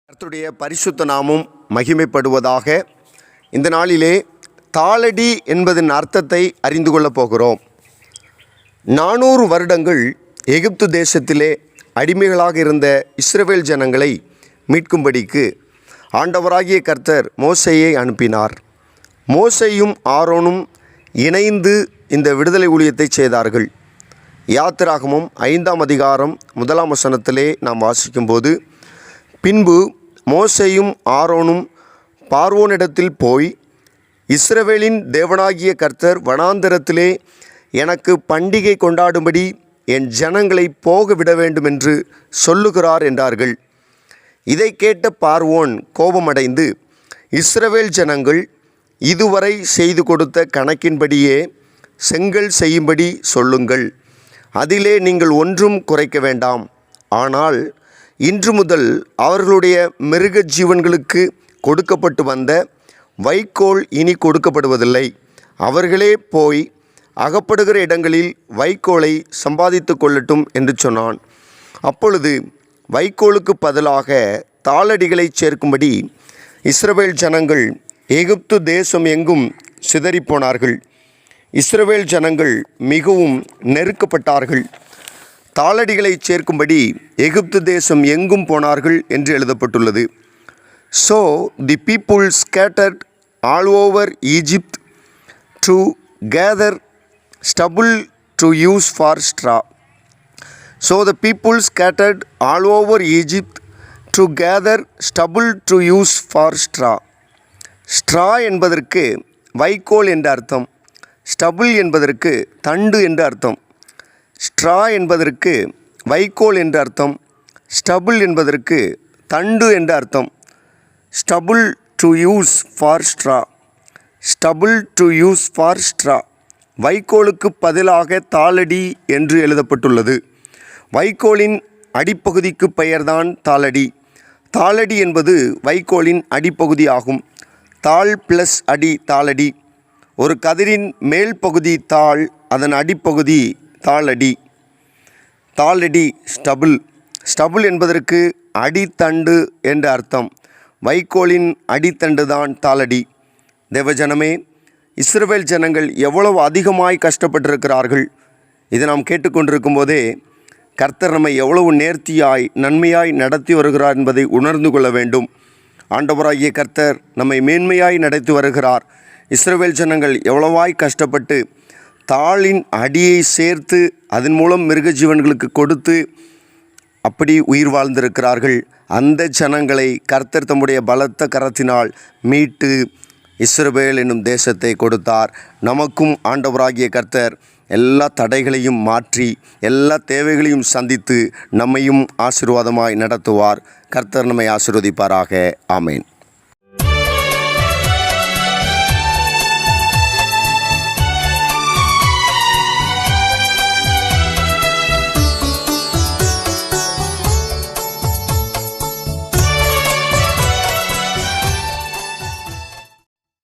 கர்த்தருடைய பரிசுத்த நாமம் மகிமைப்படுவதாக. இந்த நாளிலே தாளடி என்பதன் அர்த்தத்தை அறிந்து கொள்ளப் போகிறோம். 400 வருடங்கள் எகிப்து தேசத்திலே அடிமைகளாக இருந்த இஸ்ரவேல் ஜனங்களை மீட்கும்படிக்கு ஆண்டவராகிய கர்த்தர் மோசேயை அனுப்பினார். மோசேயும் ஆரோனும் இணைந்து இந்த விடுதலை ஊழியத்தை செய்தார்கள். யாத்திராகமம் 5ஆம் அதிகாரம் 1ஆம் வசனத்திலே நாம் வாசிக்கும்போது, பின்பு மோசேயும் ஆரோனும் பார்வோனிடத்தில் போய், இஸ்ரவேலின் தேவனாகிய கர்த்தர் வனாந்தரத்திலே எனக்கு பண்டிகை கொண்டாடும்படி என் ஜனங்களை போக விட வேண்டும் என்று சொல்லுகிறார் என்றார்கள். இதை கேட்ட பார்வோன் கோபமடைந்து, இஸ்ரவேல் ஜனங்கள் இதுவரை செய்து கொடுத்த கணக்கின்படியே செங்கல் செய்யும்படி சொல்லுங்கள், அதிலே நீங்கள் ஒன்றும் குறைக்க வேண்டாம். ஆனால் இன்று முதல் அவர்களுடைய மிருக ஜீவன்களுக்கு கொடுக்கப்பட்டு வந்த வைக்கோல் இனி கொடுக்கப்படுவதில்லை. அவர்களே போய் அகப்படுகிற இடங்களில் வைக்கோலை சம்பாதித்து கொள்ளட்டும் என்று சொன்னான். அப்பொழுது வைக்கோலுக்கு பதிலாக தாளடிகளை சேர்க்கும்படி இஸ்ரவேல் ஜனங்கள் எகிப்து தேசம் எங்கும் சிதறிப்போனார்கள். இஸ்ரவேல் ஜனங்கள் மிகவும் நெருக்கப்பட்டார்கள். தாளடிகளை சேர்க்கும்படி எகிப்து தேசம் எங்கும் போனார்கள் என்று எழுதப்பட்டுள்ளது. So the people scattered all over Egypt to gather stubble to use for straw. So the people scattered all over Egypt to gather stubble to use for straw. Straw என்பதற்கு வைக்கோல் என்ற அர்த்தம், ஸ்டபுள் என்பதற்கு தண்டு என்ற அர்த்தம். ஸ்ட்ரா என்பதற்கு வைக்கோல் என்ற அர்த்தம், ஸ்டபுள் என்பதற்கு தண்டு என்ற அர்த்தம். Stubble to use for straw, stubble to use for straw. வைக்கோலுக்கு பதிலாக தாளடி என்று எழுதப்பட்டுள்ளது. வைக்கோலின் அடிப்பகுதிக்கு பெயர்தான் தாளடி. தாளடி என்பது வைக்கோலின் அடிப்பகுதி ஆகும். தாள் ப்ளஸ் அடி தாளடி. ஒரு கதிரின் மேல் பகுதி தாள், அதன் அடிப்பகுதி தாளடி. தாளடி ஸ்டபுள். ஸ்டபுள் என்பதற்கு அடித்தண்டு என்ற அர்த்தம். வைக்கோலின் அடித்தண்டு தான் தாளடி. தேவஜனமே, இஸ்ரவேல் ஜனங்கள் எவ்வளவு அதிகமாய் கஷ்டப்பட்டிருக்கிறார்கள். இதை நாம் கேட்டுக்கொண்டிருக்கும் போதே கர்த்தர் நம்மை எவ்வளவு நேர்த்தியாய் நன்மையாய் நடத்தி வருகிறார் என்பதை உணர்ந்து கொள்ள வேண்டும். ஆண்டவராகிய கர்த்தர் நம்மை மேன்மையாய் நடத்தி வருகிறார். இஸ்ரவேல் ஜனங்கள் எவ்வளவாய் கஷ்டப்பட்டு தாளின் அடியை சேர்த்து அதன் மூலம் மிருக ஜீவன்களுக்கு கொடுத்து அப்படி உயிர் வாழ்ந்திருக்கிறார்கள். அந்த ஜனங்களை கர்த்தர் தம்முடைய பலத்த கரத்தினால் மீட்டு இஸ்ரவேல் என்னும் தேசத்தை கொடுத்தார். நமக்கும் ஆண்டவராகிய கர்த்தர் எல்லா தடைகளையும் மாற்றி எல்லா தேவைகளையும் சந்தித்து நம்மையும் ஆசீர்வாதமாய் நடத்துவார். கர்த்தர் நம்மை ஆசீர்வதிப்பாராக. ஆமேன்.